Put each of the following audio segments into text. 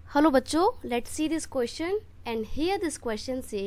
Hello बच्चों, let's see this question and here this question से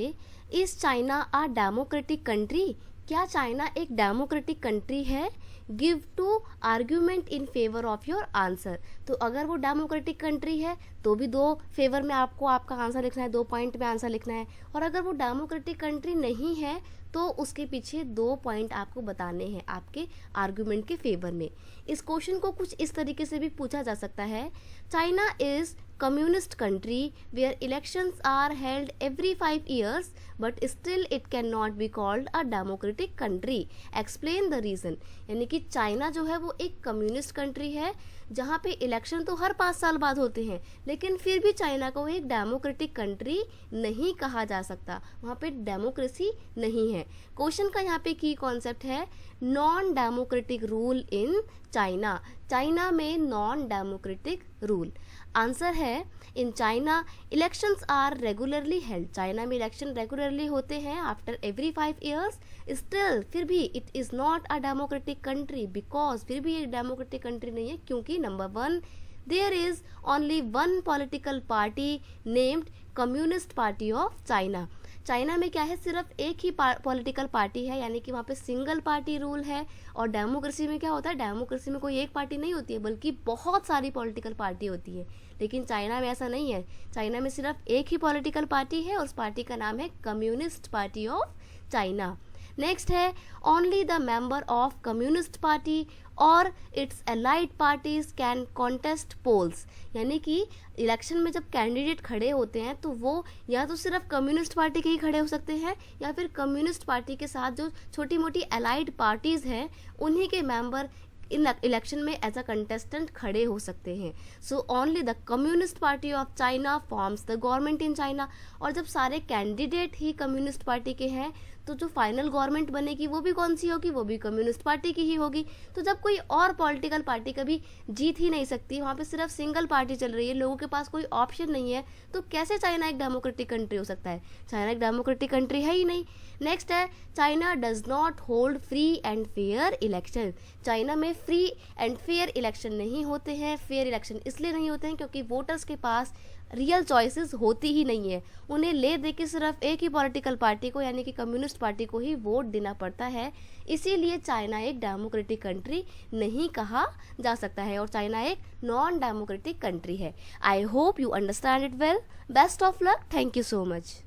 is China a democratic country? क्या China एक democratic country है? Give two argument in favour of your answer. तो अगर वो democratic country है तो भी दो फेवर में आपको आपका आंसर लिखना है, 2 पॉइंट में आंसर लिखना है। और अगर वो डेमोक्रेटिक कंट्री नहीं है तो उसके पीछे 2 पॉइंट आपको बताने हैं आपके आर्ग्यूमेंट के फेवर में। इस क्वेश्चन को कुछ इस तरीके से भी पूछा जा सकता है, China is communist country where elections are held every 5 years but still it cannot be called a democratic country, explain the reason। यानी कि चाइना जो है वो एक कम्युनिस्ट कंट्री है जहाँ पे इलेक्शन तो हर 5 साल बाद होते हैं, लेकिन फिर भी चाइना को एक डेमोक्रेटिक कंट्री नहीं कहा जा सकता, वहाँ पे डेमोक्रेसी नहीं है। क्वेश्चन का यहाँ पे की कॉन्सेप्ट है non democratic rule in China. China में नॉन डेमोक्रेटिक रूल। आंसर है in China elections are regularly held. China में इलेक्शन रेगुलरली होते हैं आफ्टर एवरी 5 ईयर्स। स्टिल फिर भी it is not a democratic country because फिर भी एक डेमोक्रेटिक कंट्री नहीं है क्योंकि number 1 there is only one political party named Communist party of China. China में क्या है, सिर्फ एक ही पॉलिटिकल पार्टी है, यानी कि वहाँ पे सिंगल पार्टी रूल है। और डेमोक्रेसी में क्या होता है, डेमोक्रेसी में कोई एक पार्टी नहीं होती है बल्कि बहुत सारी पॉलिटिकल पार्टी होती है। लेकिन चाइना में ऐसा नहीं है, चाइना में सिर्फ एक ही पॉलिटिकल पार्टी है और उस पार्टी का नाम है communist party of China. Next है only the member of communist party और it's allied parties can contest polls. यानी कि इलेक्शन में जब कैंडिडेट खड़े होते हैं तो वो या तो सिर्फ कम्युनिस्ट पार्टी के ही खड़े हो सकते हैं या फिर कम्युनिस्ट पार्टी के साथ जो छोटी मोटी एलाइड पार्टीज हैं उन्हीं के मेंबर इन इलेक्शन में एज अ कंटेस्टेंट खड़े हो सकते हैं। So only the communist party of China forms the government in China. और जब सारे कैंडिडेट ही कम्युनिस्ट पार्टी के हैं तो जो फाइनल गवर्नमेंट बनेगी वो भी कौन सी होगी, वो भी कम्युनिस्ट पार्टी की ही होगी। तो जब कोई और पॉलिटिकल पार्टी कभी जीत ही नहीं सकती, वहाँ पे सिर्फ सिंगल पार्टी चल रही है, लोगों के पास कोई ऑप्शन नहीं है, तो कैसे चाइना एक डेमोक्रेटिक कंट्री हो सकता है? चाइना एक डेमोक्रेटिक कंट्री है ही नहीं। नेक्स्ट है China does not hold free and fair election. China में फ्री एंड फेयर इलेक्शन नहीं होते हैं। फेयर इलेक्शन इसलिए नहीं होते हैं क्योंकि वोटर्स के पास रियल चॉइसेस होती ही नहीं है, उन्हें ले दे के सिर्फ एक ही पॉलिटिकल पार्टी को यानी कि कम्युनिस्ट पार्टी को ही वोट देना पड़ता है। इसीलिए चाइना एक डेमोक्रेटिक कंट्री नहीं कहा जा सकता है और चाइना एक नॉन डेमोक्रेटिक कंट्री है। I hope you understand it well. Best of luck. Thank you so much.